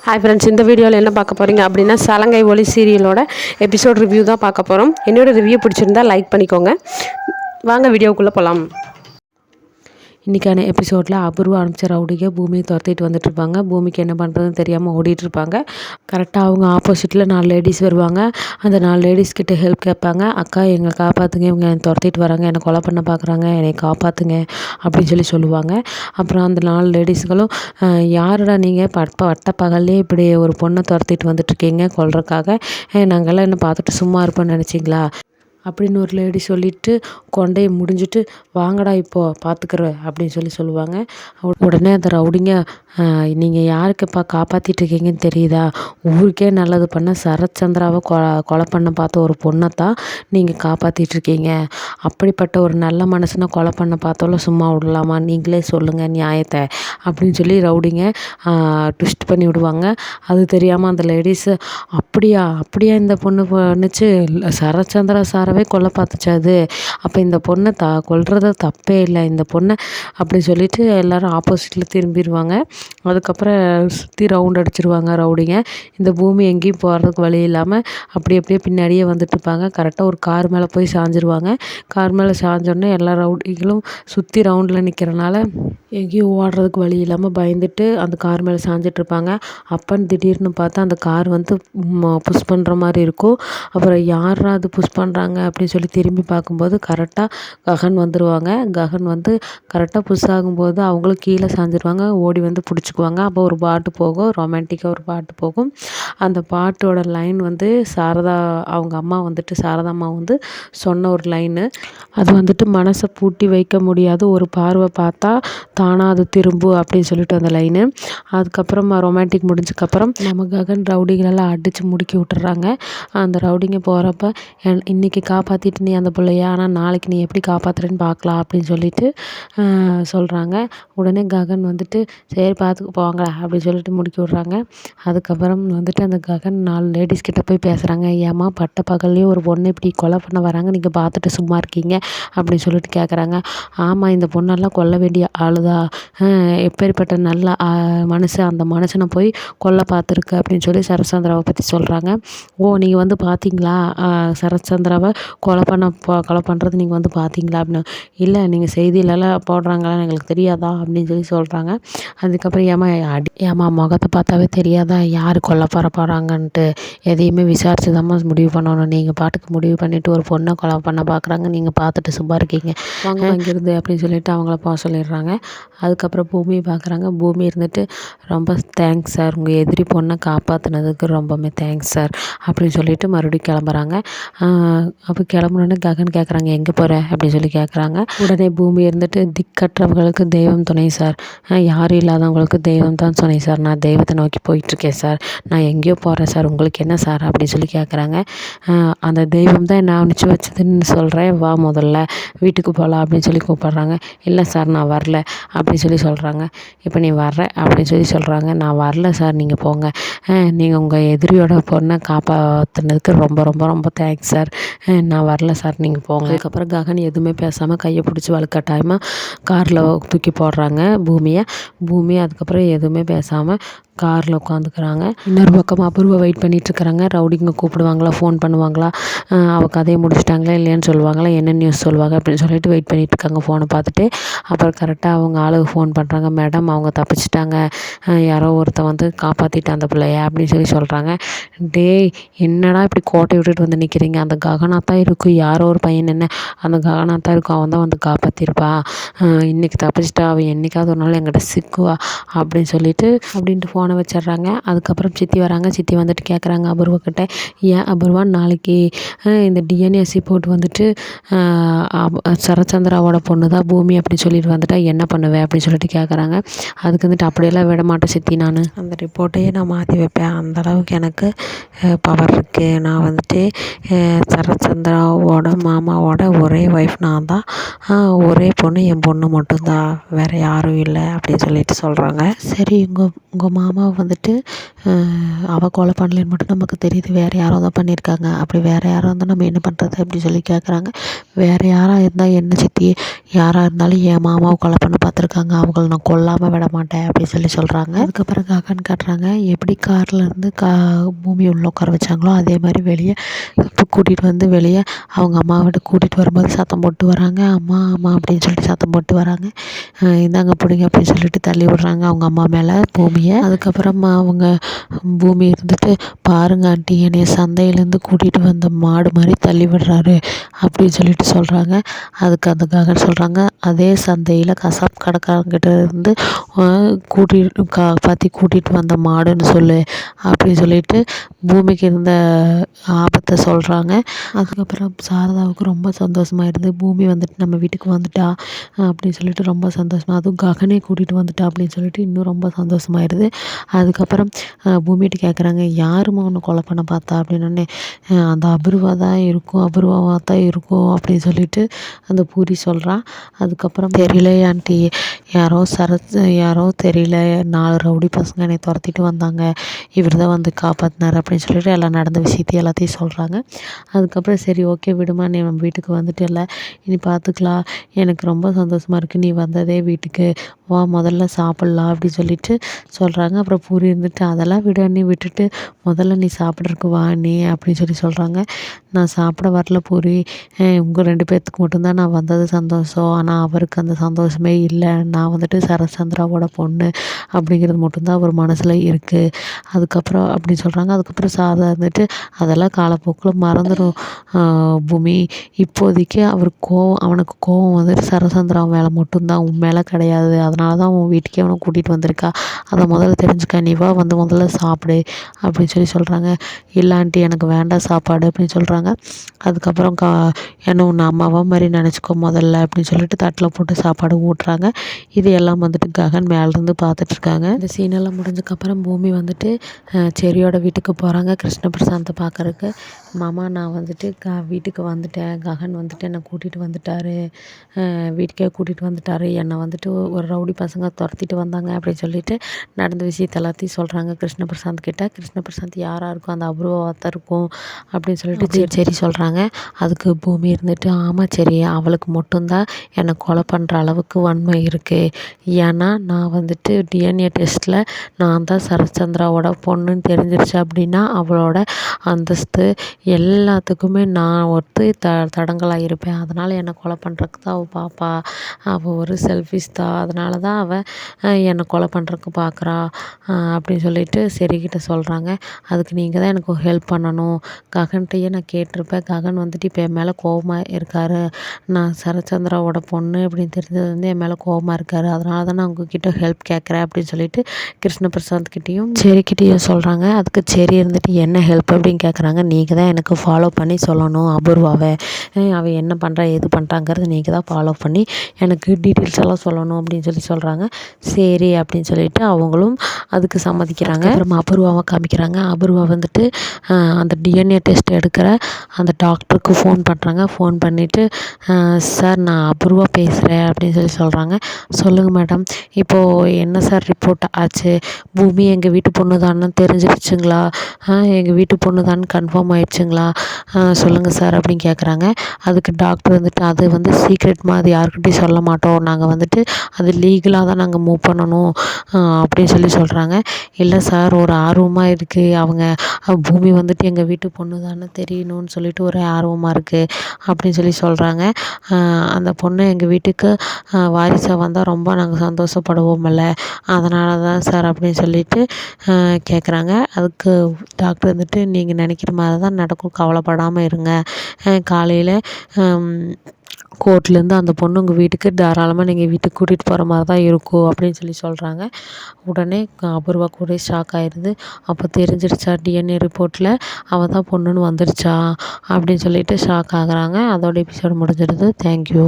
Hi friends, இந்த வீடியோவில் என்ன பார்க்க போகிறீங்க அப்படின்னா சலங்கை ஒலி சீரியலோட எபிசோட் ரிவ்யூ தான் பார்க்க போகிறோம். என்னோட ரிவ்யூ பிடிச்சிருந்தா லைக் பண்ணிக்கோங்க. வாங்க வீடியோக்குள்ளே போகலாம். இன்றைக்கான எபிசோடில் அபூர்வ அனுப்பிச்ச ரவுடிக பூமியை துரத்திட்டு வந்துட்டுருப்பாங்க. பூமிக்கு என்ன பண்ணுறதுன்னு தெரியாமல் ஓடிட்டுருப்பாங்க. கரெக்டாக அவங்க ஆப்போசிட்டில் 4 லேடிஸ் வருவாங்க. அந்த 4 லேடிஸ்கிட்ட ஹெல்ப் கேட்பாங்க. அக்கா எங்களை காப்பாற்றுங்க, இவங்க என்னை துரத்திட்டு வராங்க, என்னை கொலை பண்ண பார்க்குறாங்க, என்னை காப்பாற்றுங்க அப்படின்னு சொல்லுவாங்க. அப்புறம் அந்த 4 லேடிஸ்களும் யாருடா நீங்கள் வட்ட பகல்லே இப்படி ஒரு பொண்ணை துரத்திட்டு வந்துட்டுருக்கீங்க கொல்றதுக்காக, நாங்கள்லாம் என்ன பார்த்துட்டு சும்மா இருப்போம்னு நினச்சிங்களா அப்படின்னு ஒரு லேடி சொல்லிவிட்டு கொண்டையை முடிஞ்சிட்டு வாங்கடா இப்போது பார்த்துக்குறேன் அப்படின்னு சொல்லுவாங்க. உடனே அந்த ரவுடிங்க நீங்கள் யாருக்குப்பா காப்பாற்றிட்டு இருக்கீங்கன்னு தெரியுதா, ஊருக்கே நல்லது பண்ண சரத்சந்திராவை கொலை பண்ண பார்த்த ஒரு பொண்ணை தான் நீங்கள் காப்பாற்றிட்டுருக்கீங்க. அப்படிப்பட்ட ஒரு நல்ல மனுஷனை கொலை பண்ண பார்த்தாலும் சும்மா விடலாமா, நீங்களே சொல்லுங்கள் நியாயத்தை அப்படின்னு சொல்லி ரவுடிங்க ட்விஸ்ட் பண்ணி விடுவாங்க. அது தெரியாமல் அந்த லேடிஸு அப்படியா அப்படியா இந்த பொண்ணு பண்ணுச்சு, சரத்சந்திரா சாரவே கொல்ல பார்த்துச்சா அது, அப்போ இந்த பொண்ணை கொல்றது தப்பே இல்லை இந்த பொண்ணை அப்படி சொல்லிட்டு எல்லோரும் ஆப்போசிட்டில் திரும்பிடுவாங்க. அதுக்கப்புறம் சுற்றி ரவுண்ட் அடிச்சிருவாங்க ரவுடிங்க. இந்த பூமி எங்கேயும் போகிறதுக்கு வழி இல்லாமல் அப்படியே பின்னாடியே வந்துட்டுருப்பாங்க. கரெக்டாக ஒரு கார் மேலே போய் சாஞ்சிருவாங்க. கார் மேலே சாஞ்சோடனே எல்லா ரவுடிகளும் சுற்றி ரவுண்டில் நிற்கிறனால எங்கேயும் ஓடுறதுக்கு வழி இல்லாமல் பயந்துட்டு அந்த கார் மேலே சாஞ்சிட்ருப்பாங்க. அப்பன்னு திடீர்னு பார்த்தா அந்த கார் வந்து புஷ் பண்ணுற மாதிரி இருக்கும். அப்புறம் யாரா அது புஷ் பண்ணுறாங்க அப்படின்னு சொல்லி திரும்பி பார்க்கும்போது கரெக்டாக ககன் வந்துடுவாங்க. ககன் வந்து கரெக்டாக புஷ் ஆகும்போது அவங்களும் கீழே சாஞ்சிருவாங்க. ஓடி வந்து பிடிச்சிக்குவாங்க. அப்போ ஒரு பாட்டு போகும், ரொமான்டிக்காக ஒரு பாட்டு போகும். அந்த பாட்டோட லைன் வந்து சாரதா அவங்க அம்மா வந்துட்டு சாரதா அம்மா வந்து சொன்ன ஒரு லைனு. அது வந்துட்டு மனசை பூட்டி வைக்க முடியாது, ஒரு பார்வை பார்த்தா தானாக அது திரும்பு அப்படின்னு சொல்லிட்டு அந்த லைனு. அதுக்கப்புறமா ரொமான்டிக் முடிஞ்சதுக்கப்புறம் நம்ம ககன் ரவுடிகளெல்லாம் அடித்து முடுக்கி விட்டுறாங்க. அந்த ரவுடிங்க போகிறப்ப இன்றைக்கி காப்பாற்றிட்டு நீ அந்த பிள்ளையா, ஆனால் நாளைக்கு நீ எப்படி காப்பாற்றுறேன்னு பார்க்கலாம் அப்படின்னு சொல்லிட்டு சொல்கிறாங்க. உடனே ககன் வந்துட்டு சரி பார்த்துக்கு போங்க அப்படின்னு சொல்லிட்டு முடுக்கி விட்றாங்க. அதுக்கப்புறம் வந்துட்டு அந்த ககன் 4 லேடிஸ் கிட்ட போய் பேசுகிறாங்க. ஏம்மா பட்ட பகல்லையே ஒரு பொண்ணை இப்படி கொலை பண்ண வராங்க, நீங்கள் பார்த்துட்டு சும்மா இருக்கீங்க அப்படின்னு சொல்லிட்டு கேட்குறாங்க. ஆமாம், இந்த பொண்ணெல்லாம் கொல்ல வேண்டிய ஆளுதா, எப்பேற்பட்ட நல்ல மனுஷன், அந்த மனுஷனை போய் கொல்ல பார்த்துருக்கு அப்படின்னு சொல்லி சரத்சந்திராவை பற்றி சொல்கிறாங்க. ஓ நீங்கள் வந்து பார்த்தீங்களா சரத்சந்திராவை கொலை பண்ணுறது நீங்கள் வந்து பார்த்தீங்களா அப்படின்னு. இல்லை நீங்கள் செய்தியிலலாம் போடுறாங்களான்னு எங்களுக்கு தெரியாதா அப்படின்னு சொல்கிறாங்க. அதுக்கப்புறம் ஏமா முகத்தை பார்த்தாவே தெரியாதா யார் கொல்ல போகிறாங்கன்ட்டு, எதையுமே விசாரிச்சு தான் முடிவு பண்ணணும், நீங்கள் பாட்டுக்கு முடிவு பண்ணிவிட்டு ஒரு பொண்ணை கொலை பண்ண பார்க்குறாங்க, நீங்கள் பார்த்துட்டு சும்மா இருக்கீங்க, வாங்க அங்கேருந்து அப்படின்னு சொல்லிட்டு அவங்கள போக சொல்லிடுறாங்க. அதுக்கப்புறம் பூமியை பார்க்குறாங்க. பூமி இருந்துட்டு ரொம்ப தேங்க்ஸ் சார், உங்கள் எதிரி பொண்ணை காப்பாற்றினதுக்கு ரொம்பவுமே தேங்க்ஸ் சார் அப்படின்னு சொல்லிட்டு மறுபடியும் கிளம்புறாங்க. அப்போ கிளம்புனோடனே ககன் கேட்குறாங்க எங்கே போகிற அப்படின்னு சொல்லி கேட்குறாங்க. உடனே பூமி இருந்துட்டு திக்கற்றவர்களுக்கு தெய்வம் துணை சார், யாரும் இல்லாதவங்களுக்கு தெய்வம் தான் துணை சார், நான் தெய்வத்தை நோக்கி போயிட்டுருக்கேன் சார், நான் எங்கேயோ போகிறேன் சார், உங்களுக்கு என்ன சார் அப்படின்னு சொல்லி கேட்குறாங்க. அந்த தெய்வம் தான் என்ன அனுப்பிச்சி வச்சதுன்னு சொல்கிறேன், வா முதல்ல வீட்டுக்கு போகலாம் அப்படின்னு சொல்லி கூப்பிட்றாங்க. இல்லை சார் நான் வரல அப்படின்னு சொல்கிறாங்க. இப்போ நீ வர்ற அப்படின்னு சொல்கிறாங்க. நான் வரல சார், நீங்கள் போங்க, நீங்கள் உங்கள் எதிரியோட பொண்ணை காப்பாற்றினதுக்கு ரொம்ப ரொம்ப ரொம்ப தேங்க்ஸ் சார், நான் வரல சார், நீங்கள் போங்க. அதுக்கப்புறம் ககன் எதுவுமே பேசாமல் கையை பிடிச்சி வலுக்கட்டாயமாக காரில் தூக்கி போடுறாங்க பூமியை. அதுக்கப்புறம் எதுவுமே பேசாமல் காரில் உட்காந்துக்கிறாங்க. இன்னொரு பக்கம் அபூர்வா வெயிட் பண்ணிகிட்ருக்குறாங்க. ரவுடிங்க கூப்பிடுவாங்களா, ஃபோன் பண்ணுவாங்களா, அவள் கதையை முடிச்சிட்டாங்களா இல்லையான்னு சொல்லுவாங்களா, என்ன நியூஸ் சொல்லுவாங்க அப்படின்னு சொல்லிட்டு வெயிட் பண்ணிகிட்ருக்காங்க ஃபோனை பார்த்துட்டு. அப்புறம் கரெக்டாக அவங்க ஆளுக்கு ஃபோன் பண்ணுறாங்க. மேடம் அவங்க தப்பிச்சிட்டாங்க, யாரோ ஒருத்தன் வந்து காப்பாற்றிட்டான் அந்த பிள்ளைய அப்படின்னு சொல்கிறாங்க. டேய் என்னடா இப்படி கோட்டை விட்டுட்டு வந்து நிற்கிறீங்க, அந்த ககனாத்தான் இருக்கும், யாரோ ஒரு பையன் என்ன அந்த ககனாத்தான் இருக்கும், அவன் தான் வந்து காப்பாற்றிருப்பா, இன்றைக்கி தப்பிச்சிட்டா, அவன் என்றைக்காவது ஒரு நாள் என்கிட்ட சிக்குவா அப்படின்ட்டு ஃபோனை வச்சிடுறாங்க. அதுக்கப்புறம் சித்தி வராங்க. சித்தி வந்துட்டு கேட்குறாங்க அபூர்வா கிட்ட, ஏன் அபூர்வா நாளைக்கு இந்த டிஎன்ஏ ரிப்போர்ட் வந்துட்டு சரத்சந்திராவோட பொண்ணு தான் பூமி அப்படின்னு சொல்லிட்டு வந்துட்டா என்ன பண்ணுவேன் அப்படின்னு சொல்லிட்டு கேட்குறாங்க. அதுக்கு வந்துட்டு அப்படியெல்லாம் விட மாட்டேன் சித்தி, நான் அந்த ரிப்போர்ட்டையே நான் மாற்றி வைப்பேன், அந்தளவுக்கு எனக்கு பவர் இருக்குது, நான் வந்துட்டு சரத்சந்திராவோட மாமாவோட ஒரே ஒய்ஃப் நான் தான், ஒரே பொண்ணு என் பொண்ணு மட்டும்தான், வேறு யாரும் இல்லை அப்படின்னு சொல்லிட்டு சொல்கிறாங்க. சரி உங்கள் மாமாவை வந்துட்டு அவள் கொலை பண்ணலன்னு மட்டும் நமக்கு தெரியுது, வேறு யாரும் தான் பண்ணியிருக்காங்க, அப்படி வேறு யாராக இருந்தால் நம்ம என்ன பண்ணுறது அப்படி சொல்லி கேட்குறாங்க. வேறு யாராக இருந்தால் என்ன சித்தி, யாராக இருந்தாலும் என் மாமாவை கொலை பண்ண பார்த்துருக்காங்க, அவங்கள நான் கொல்லாமல் விட மாட்டேன் அப்படின்னு சொல்லி சொல்கிறாங்க. அதுக்கப்புறம் ககன் காட்டுறாங்க எப்படி கார்லேருந்து பூமி உள்ள உட்கார வச்சாங்களோ அதே மாதிரி வெளியே இப்போ கூட்டிகிட்டு வந்து வெளியே அவங்க அம்மாவிட்ட கூட்டிகிட்டு வரும்போது சத்தம் போட்டு வராங்க. அம்மா அம்மா அப்படின்னு சொல்லிட்டு சத்தம் போட்டு வராங்க. இந்தாங்க பிடிங்க அப்படின்னு சொல்லிட்டு தள்ளி விடுறாங்க அவங்க அம்மா மேலே பூமியை. அதுக்கப்புறமா அவங்க பூமி இருந்துட்டு, பாருங்க ஆண்டி, என்னைய சந்தையிலேருந்து கூட்டிகிட்டு வந்த மாடு மாதிரி தள்ளி விடுறாரு அப்படின்னு சொல்லிட்டு சொல்கிறாங்க. அதுக்கு அந்த ககன் சொல்கிறாங்க, அதே சந்தையில் கசாப் கடைக்காரங்கிட்ட இருந்து காப்பாற்றி கூட்டிகிட்டு வந்த மாடுன்னு சொல்லு அப்படின்னு சொல்லிட்டு பூமிக்கு இருந்த ஆபத்தை சொல்கிறாங்க. அதுக்கப்புறம் சாரதாவுக்கு ரொம்ப சந்தோஷமாயிடுது. பூமி வந்துட்டு நம்ம வீட்டுக்கு வந்துட்டா அப்படின்னு சொல்லிட்டு ரொம்ப சந்தோஷமாக, அதுவும் ககனே கூட்டிகிட்டு வந்துட்டா அப்படின்னு சொல்லிட்டு இன்னும் ரொம்ப சந்தோஷமாயிடுது. அதுக்கப்புறம் பூமிகிட்ட கேட்குறாங்க, யாருமா ஒன்று கொலை பண்ண பார்த்தா அப்படின்னோடனே, அந்த அபூர்வா தான் இருக்கும், அபூர்வாவாக தான் இருக்கும் அப்படின்னு சொல்லிட்டு அந்த பூரி சொல்கிறான். அதுக்கப்புறம் தெரியல ஆண்டி, யாரோ தெரியல, 4 ரவுடி பசங்க என்னை துரத்திட்டு வந்தாங்க, இவர் தான் வந்து காப்பாற்றினார் அப்படின்னு சொல்லிட்டு எல்லாம் நடந்த விஷயத்தையும் எல்லாத்தையும் சொல்கிறாங்க. அதுக்கப்புறம் சரி ஓகே விடுமா, நீ நம்ம வீட்டுக்கு வந்துட்டல, இனி பார்த்துக்கலாம், எனக்கு ரொம்ப சந்தோஷமாக இருக்குது நீ வந்ததே வீட்டுக்கு, வா முதல்ல சாப்பிட்லாம் அப்படின்னு சொல்லிட்டு சொல்கிறாங்க. அப்புறம் பூரி இருந்துட்டு, அதெல்லாம் விட நீ விட்டுட்டு முதல்ல நீ சாப்பிட்றதுக்கு வா நீ அப்படின்னு சொல்லி சொல்கிறாங்க. நான் சாப்பிட வரல பூரி, உங்கள் 2 பேர்த்துக்கு மட்டும்தான் நான் வந்தது சந்தோஷம், ஆனால் அவருக்கு அந்த சந்தோஷமே இல்லை, நான் வந்துட்டு சரத்சந்திராவோட பொண்ணு அப்படிங்கிறது மட்டும்தான் அவர் மனசில் இருக்குது அதுக்கப்புறம் அப்படின்னு சொல்கிறாங்க. அதுக்கப்புறம் சாரதா இருந்துட்டு, அதெல்லாம் காலப்போக்கில் மறந்துடும் பூமி, இப்போதைக்கு அவனுக்கு கோவம் வந்துட்டு சரத்சந்திரா மேலே மட்டும்தான், உன் மேலே கிடையாது, அதனால தான் உன் வீட்டுக்கே அவனை கூட்டிகிட்டு வந்திருக்கா, அதை முதல்ல தெரிஞ்சுக்க, நீ வா வந்து முதல்ல சாப்பிடு அப்படின்னு சொல்லி சொல்கிறாங்க. இல்லாண்டி எனக்கு வேண்டாம் சாப்பாடு அப்படின்னு சொல்கிறாங்க. அதுக்கப்புறம் என்ன உன்னை அம்மாவா மாதிரி நினச்சிக்கோ முதல்ல அப்படின்னு சொல்லிட்டு தட்டில் போட்டு சாப்பாடு ஊட்டுறாங்க. இது எல்லாம் வந்துட்டு ககன் மேலேருந்து பார்த்துட்ருக்காங்க. இந்த சீனெல்லாம் முடிஞ்சதுக்கப்புறம் பூமி வந்துட்டு செரியோட வீட்டுக்கு போகிறாங்க கிருஷ்ண பிரசாந்தை பார்க்குறக்கு. மாமா நான் வந்துட்டு வீட்டுக்கு வந்துட்டேன், ககன் வந்துட்டு என்னை கூட்டிகிட்டு வந்துட்டார், வீட்டுக்கே கூட்டிகிட்டு வந்துட்டார், என்னை வந்துட்டு ஒரு ரவுடி பசங்க துரத்திட்டு வந்தாங்க அப்படின்னு சொல்லிட்டு நடந்த விஷயத்தை எல்லாத்தையும் சொல்கிறாங்க கிருஷ்ண பிரசாந்த் கிட்ட. கிருஷ்ண பிரசாந்த் யாராக இருக்கும், அந்த அபூர்வாக தான் இருக்கும் அப்படின்னு சொல்லிட்டு சரி சொல்கிறாங்க. அதுக்கு பூமி இருந்துட்டு, ஆமாம் சரி, அவளுக்கு மட்டும்தான் என்னை கொலை பண்ணுற அளவுக்கு வன்மை இருக்குது, ஏன்னா நான் வந்துட்டு டிஎன்ஏ டெஸ்ட்டில் நான் தான் சரத்சந்திராவோட பொண்ணுன்னு தெரிஞ்சிருச்சு அப்படின்னா அவளோட அந்தஸ்து எல்லாத்துக்குமே நான் தடங்கலாக இருப்பேன், அதனால் என்னை கொலை பண்ணுறதுக்கு தான் அவள் பாப்பா, அவள் ஒரு செல்ஃபிஷ் தான், அதனால தான் அவள் என்னை கொலை பண்ணுறதுக்கு பார்க்குறா அப்படின்னு சொல்லிட்டு சரிக்கிட்ட சொல்கிறாங்க. அதுக்கு நீங்கள் தான் எனக்கு ஹெல்ப் பண்ணணும், ககன்கிட்டையே நான் கேட்டிருப்பேன், ககன் வந்துட்டு இப்போ என் மேலே கோபமாக இருக்கார், நான் சரத்சந்திராவோட பொண்ணு அப்படின்னு தெரிஞ்சது வந்து என் மேலே கோபமாக இருக்கார், அதனால தான் நான் உங்ககிட்ட ஹெல்ப் கேட்குறேன் அப்படின்னு சொல்லிட்டு கிருஷ்ண பிரசாந்த் கிட்டேயும் செரிக்கிட்டேயும் சொல்கிறாங்க. அதுக்கு சரி இருந்துட்டு என்ன ஹெல்ப் அப்படின்னு கேட்குறாங்க. நீங்கள் தான் எனக்கு ஃபாலோ பண்ணி சொல்லணும் அபூர்வாவை, அவள் என்ன பண்ணுறா எது பண்ணுறாங்கிறது நீங்கள் தான் ஃபாலோ பண்ணி எனக்கு டீட்டெயில்ஸ் எல்லாம் சொல்லணும் அப்படின்னு சொல்லி சொல்கிறாங்க. சரி அப்படின்னு சொல்லிட்டு அவங்களும் அதுக்கு சம்மதிக்கிறாங்க. அப்புறமா அபூர்வாவை காமிக்கிறாங்க. அபூர்வா வந்துட்டு அந்த டிஎன்ஏ டெஸ்ட் எடுக்கிற அந்த டாக்டருக்கு ஃபோன் பண்ணுறாங்க. ஃபோன் பண்ணிவிட்டு, சார் நான் அபூர்வா பேசுகிறேன் அப்படின்னு சொல்லி சொல்கிறாங்க. சொல்லுங்கள் மேடம், இப்போது என்ன சார் ரிப்போர்ட் ஆச்சு, பூமி எங்கள் வீட்டு பொண்ணு தான்னு தெரிஞ்சிருச்சுங்களா, எங்கள் வீட்டு பொண்ணு தான் கன்ஃபார்ம் ஆயிடுச்சுங்களா, சொல்லுங்கள் சார் அப்படின்னு கேட்குறாங்க. அதுக்கு டாக்டர் வந்துட்டு, அது வந்து சீக்ரெட் மாதிரி யாருக்கிட்டையும் சொல்ல மாட்டோம், நாங்கள் வந்துட்டு அது லீகலாக தான் நாங்கள் மூவ் பண்ணணும் அப்படின்னு சொல்லி சொல்கிறாங்க. இல்லை சார், ஒரு ஆர்வமாக இருக்குது, அவங்க பூமி வந்துட்டு எங்கள் வீட்டு பொண்ணு தானே தெரியணும்னு சொல்லிட்டு ஒரு ஆர்வமாக இருக்குது அப்படின்னு சொல்லி சொல்கிறாங்க. அந்த பொண்ணு எங்கள் வீட்டுக்கு வாரிசாக வந்தால் ரொம்ப நாங்கள் சந்தோஷப்படுவோம்ல, அதனால தான் சார் அப்படின்னு சொல்லிட்டு கேட்குறாங்க. அதுக்கு டாக்டர் வந்துட்டு, நீங்கள் நினைக்கிற மாதிரி தான் நடக்கும், கவலைப்படாமல் இருங்க, காலையில் கோர்ட்லேருந்து அந்த பொண்ணு உங்கள் வீட்டுக்கு தாராளமாக நீங்கள் வீட்டுக்கு கூட்டிகிட்டு போகிற மாதிரி தான் இருக்கும் அப்படின்னு சொல்லி சொல்கிறாங்க. உடனே அபூர்வா கூட ஷாக் ஆயிடுது. அப்போ தெரிஞ்சிருச்சா டிஎன்ஏ ரிப்போர்ட்டில் அவள் தான் பொண்ணுன்னு வந்துடுச்சா அப்படின்னு சொல்லிட்டு ஷாக் ஆகுறாங்க. அதோட எபிசோடு முடிஞ்சிடுது. தேங்க்யூ.